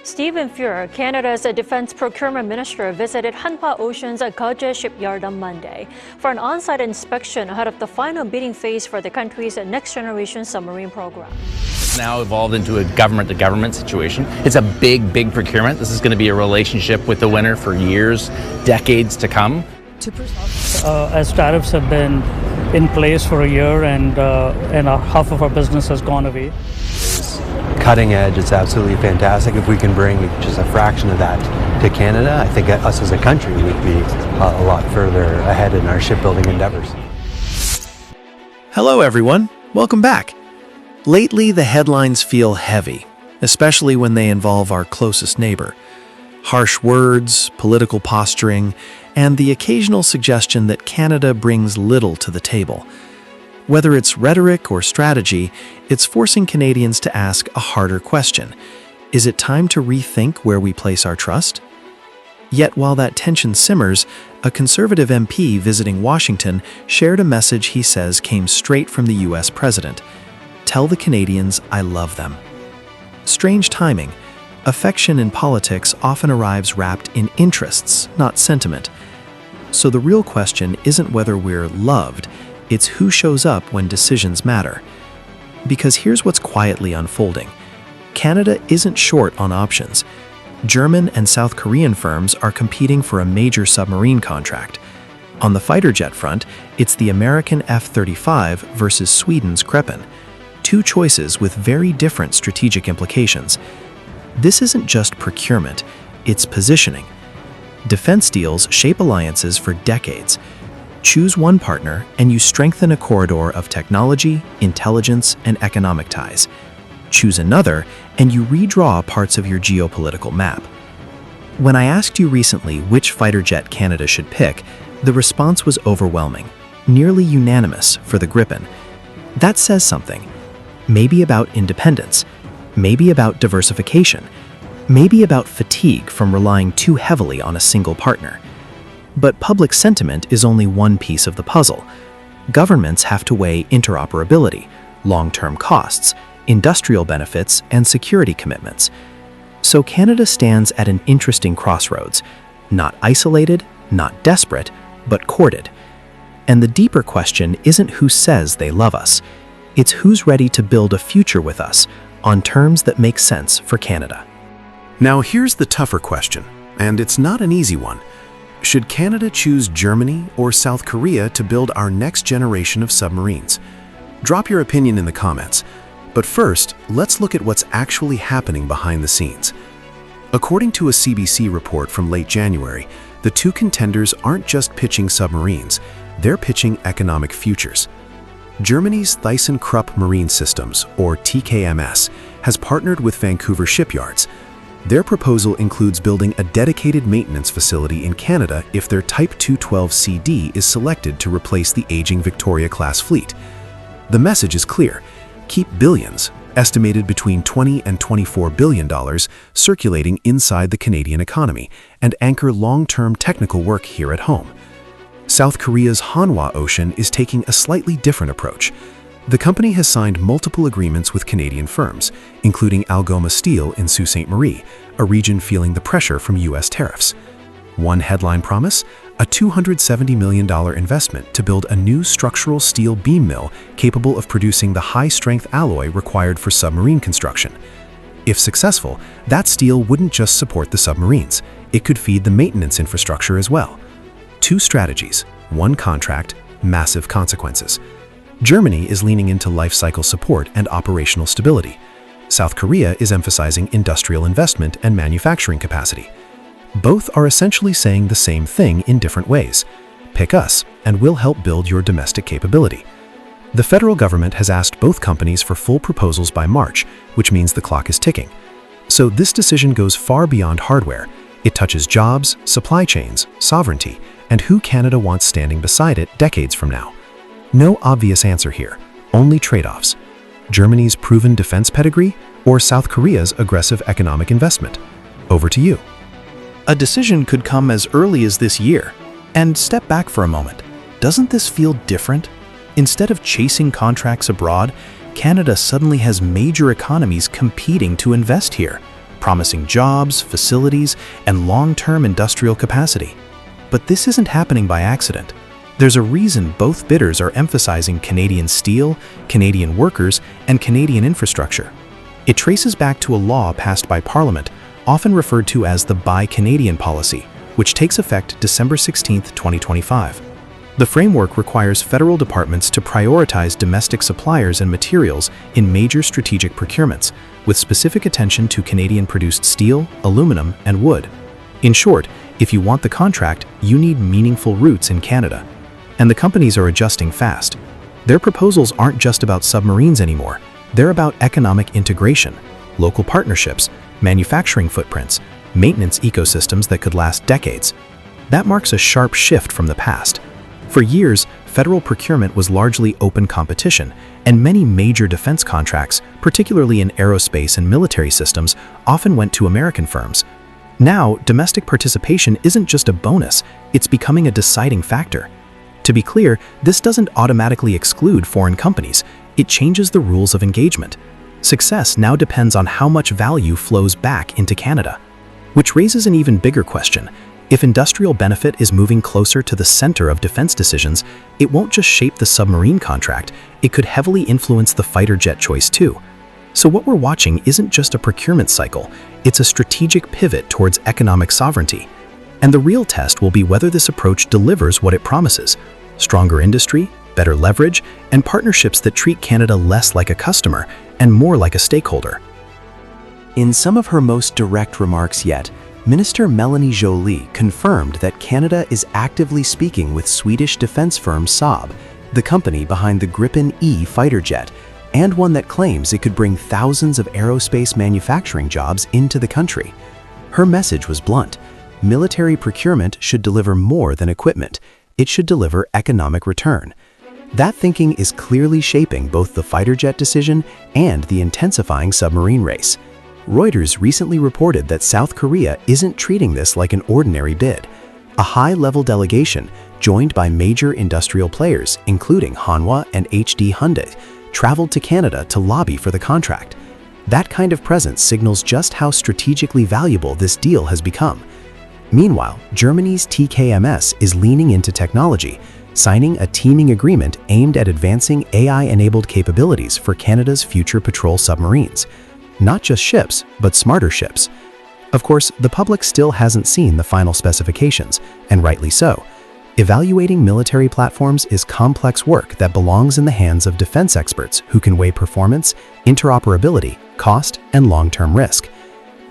Stephen Fuhr, Canada's defense procurement minister, visited Hanwha Ocean's Geopolitical shipyard on Monday for an on-site inspection ahead of the final bidding phase for the country's next-generation submarine program. It's now evolved into a government-to-government situation. It's a big procurement. This is going to be a relationship with the winner for years, decades to come. As tariffs have been in place for a year and half of our business has gone away. Cutting edge, it's absolutely fantastic. If we can bring just a fraction of that to Canada, I think us as a country would be a lot further ahead in our shipbuilding endeavors. Hello everyone, welcome back. Lately the headlines feel heavy, especially when they involve our closest neighbor. Harsh words, political posturing, and the occasional suggestion that Canada brings little to the table. Whether it's rhetoric or strategy, it's forcing Canadians to ask a harder question. Is it time to rethink where we place our trust? Yet while that tension simmers, a Conservative MP visiting Washington shared a message he says came straight from the US president. Tell the Canadians I love them. Strange timing. Affection in politics often arrives wrapped in interests, not sentiment. So the real question isn't whether we're loved, it's who shows up when decisions matter. Because here's what's quietly unfolding. Canada isn't short on options. German and South Korean firms are competing for a major submarine contract. On the fighter jet front, it's the American F-35 versus Sweden's Gripen. Two choices with very different strategic implications. This isn't just procurement, it's positioning. Defense deals shape alliances for decades. Choose one partner and you strengthen a corridor of technology, intelligence, and economic ties. Choose another and you redraw parts of your geopolitical map. When I asked you recently which fighter jet Canada should pick, the response was overwhelming, nearly unanimous for the Gripen. That says something. Maybe about independence, maybe about diversification, maybe about fatigue from relying too heavily on a single partner. But public sentiment is only one piece of the puzzle. Governments have to weigh interoperability, long-term costs, industrial benefits, and security commitments. So Canada stands at an interesting crossroads, not isolated, not desperate, but courted. And the deeper question isn't who says they love us, it's who's ready to build a future with us on terms that make sense for Canada. Now here's the tougher question, and it's not an easy one. Should Canada choose Germany or South Korea to build our next generation of submarines? Drop your opinion in the comments. But first, let's look at what's actually happening behind the scenes. According to a CBC report from late January, the two contenders aren't just pitching submarines, they're pitching economic futures. Germany's ThyssenKrupp Marine Systems, or TKMS, has partnered with Vancouver shipyards. Their proposal includes building a dedicated maintenance facility in Canada if their Type 212CD is selected to replace the aging Victoria-class fleet. The message is clear. Keep billions, estimated between $20 and $24 billion, circulating inside the Canadian economy and anchor long-term technical work here at home. South Korea's Hanwha Ocean is taking a slightly different approach. The company has signed multiple agreements with Canadian firms, including Algoma Steel in Sault Ste. Marie, a region feeling the pressure from US tariffs. One headline promise, a $270 million investment to build a new structural steel beam mill capable of producing the high-strength alloy required for submarine construction. If successful, that steel wouldn't just support the submarines, it could feed the maintenance infrastructure as well. Two strategies, one contract, massive consequences. Germany is leaning into life cycle support and operational stability. South Korea is emphasizing industrial investment and manufacturing capacity. Both are essentially saying the same thing in different ways. Pick us, and we'll help build your domestic capability. The federal government has asked both companies for full proposals by March, which means the clock is ticking. So this decision goes far beyond hardware. It touches jobs, supply chains, sovereignty, and who Canada wants standing beside it decades from now. No obvious answer here, only trade-offs. Germany's proven defense pedigree or South Korea's aggressive economic investment? Over to you. A decision could come as early as this year. And step back for a moment. Doesn't this feel different? Instead of chasing contracts abroad, Canada suddenly has major economies competing to invest here. promising jobs, facilities, and long-term industrial capacity. But this isn't happening by accident. There's a reason both bidders are emphasizing Canadian steel, Canadian workers, and Canadian infrastructure. It traces back to a law passed by Parliament, often referred to as the Buy Canadian policy, which takes effect December 16, 2025. The framework requires federal departments to prioritize domestic suppliers and materials in major strategic procurements, with specific attention to Canadian-produced steel, aluminum, and wood. In short, if you want the contract, you need meaningful roots in Canada. And the companies are adjusting fast. Their proposals aren't just about submarines anymore. They're about economic integration, local partnerships, manufacturing footprints, maintenance ecosystems that could last decades. That marks a sharp shift from the past. For years, federal procurement was largely open competition, and many major defense contracts, particularly in aerospace and military systems, often went to American firms. Now, domestic participation isn't just a bonus, it's becoming a deciding factor. To be clear, this doesn't automatically exclude foreign companies. It changes the rules of engagement. Success now depends on how much value flows back into Canada. Which raises an even bigger question. If industrial benefit is moving closer to the center of defense decisions, it won't just shape the submarine contract, it could heavily influence the fighter jet choice too. So what we're watching isn't just a procurement cycle, it's a strategic pivot towards economic sovereignty. And the real test will be whether this approach delivers what it promises: stronger industry, better leverage, and partnerships that treat Canada less like a customer and more like a stakeholder. In some of her most direct remarks yet, Minister Melanie Joly confirmed that Canada is actively speaking with Swedish defense firm Saab, the company behind the Gripen E fighter jet, and one that claims it could bring thousands of aerospace manufacturing jobs into the country. Her message was blunt: military procurement should deliver more than equipment. It should deliver economic return. That thinking is clearly shaping both the fighter jet decision and the intensifying submarine race. Reuters recently reported that South Korea isn't treating this like an ordinary bid. A high-level delegation, joined by major industrial players, including Hanwha and HD Hyundai, traveled to Canada to lobby for the contract. That kind of presence signals just how strategically valuable this deal has become. Meanwhile, Germany's TKMS is leaning into technology, signing a teaming agreement aimed at advancing AI-enabled capabilities for Canada's future patrol submarines. Not just ships, but smarter ships. Of course, the public still hasn't seen the final specifications, and rightly so. Evaluating military platforms is complex work that belongs in the hands of defense experts who can weigh performance, interoperability, cost, and long-term risk.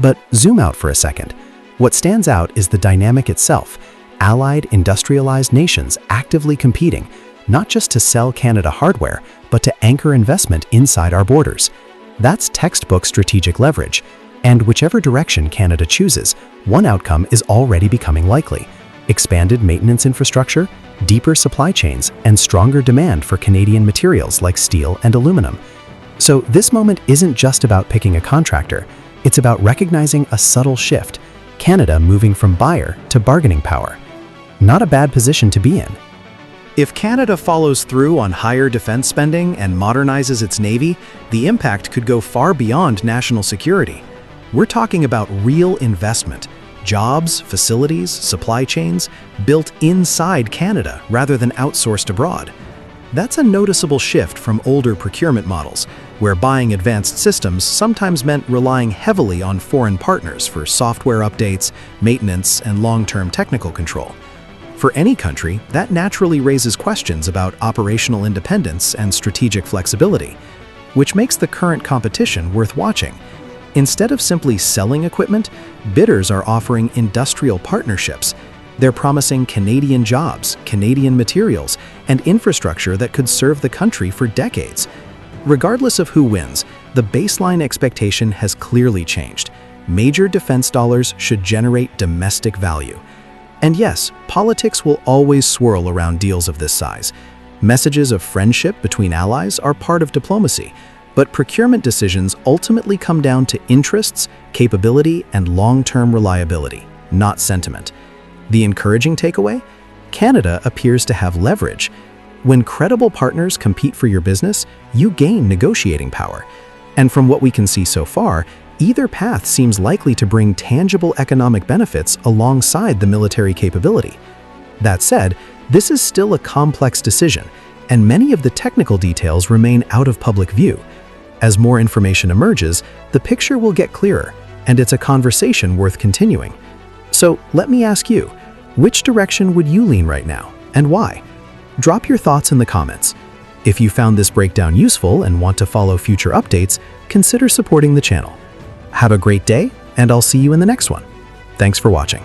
But zoom out for a second. What stands out is the dynamic itself: allied, industrialized nations actively competing, not just to sell Canada hardware, but to anchor investment inside our borders. That's textbook strategic leverage. And whichever direction Canada chooses, one outcome is already becoming likely: expanded maintenance infrastructure, deeper supply chains, and stronger demand for Canadian materials like steel and aluminum. So this moment isn't just about picking a contractor, it's about recognizing a subtle shift: Canada moving from buyer to bargaining power. Not a bad position to be in. If Canada follows through on higher defense spending and modernizes its navy, the impact could go far beyond national security. We're talking about real investment, jobs, facilities, supply chains built inside Canada rather than outsourced abroad. That's a noticeable shift from older procurement models, where buying advanced systems sometimes meant relying heavily on foreign partners for software updates, maintenance, and long-term technical control. For any country, that naturally raises questions about operational independence and strategic flexibility, which makes the current competition worth watching. Instead of simply selling equipment, bidders are offering industrial partnerships. They're promising Canadian jobs, Canadian materials, and infrastructure that could serve the country for decades. Regardless of who wins, the baseline expectation has clearly changed. Major defense dollars should generate domestic value. And yes, politics will always swirl around deals of this size. Messages of friendship between allies are part of diplomacy, but procurement decisions ultimately come down to interests, capability, and long-term reliability, not sentiment. The encouraging takeaway? Canada appears to have leverage. When credible partners compete for your business, you gain negotiating power. And from what we can see so far, either path seems likely to bring tangible economic benefits alongside the military capability. That said, this is still a complex decision, and many of the technical details remain out of public view. As more information emerges, the picture will get clearer, and it's a conversation worth continuing. So let me ask you, which direction would you lean right now, and why? Drop your thoughts in the comments. If you found this breakdown useful and want to follow future updates, consider supporting the channel. Have a great day, and I'll see you in the next one. Thanks for watching.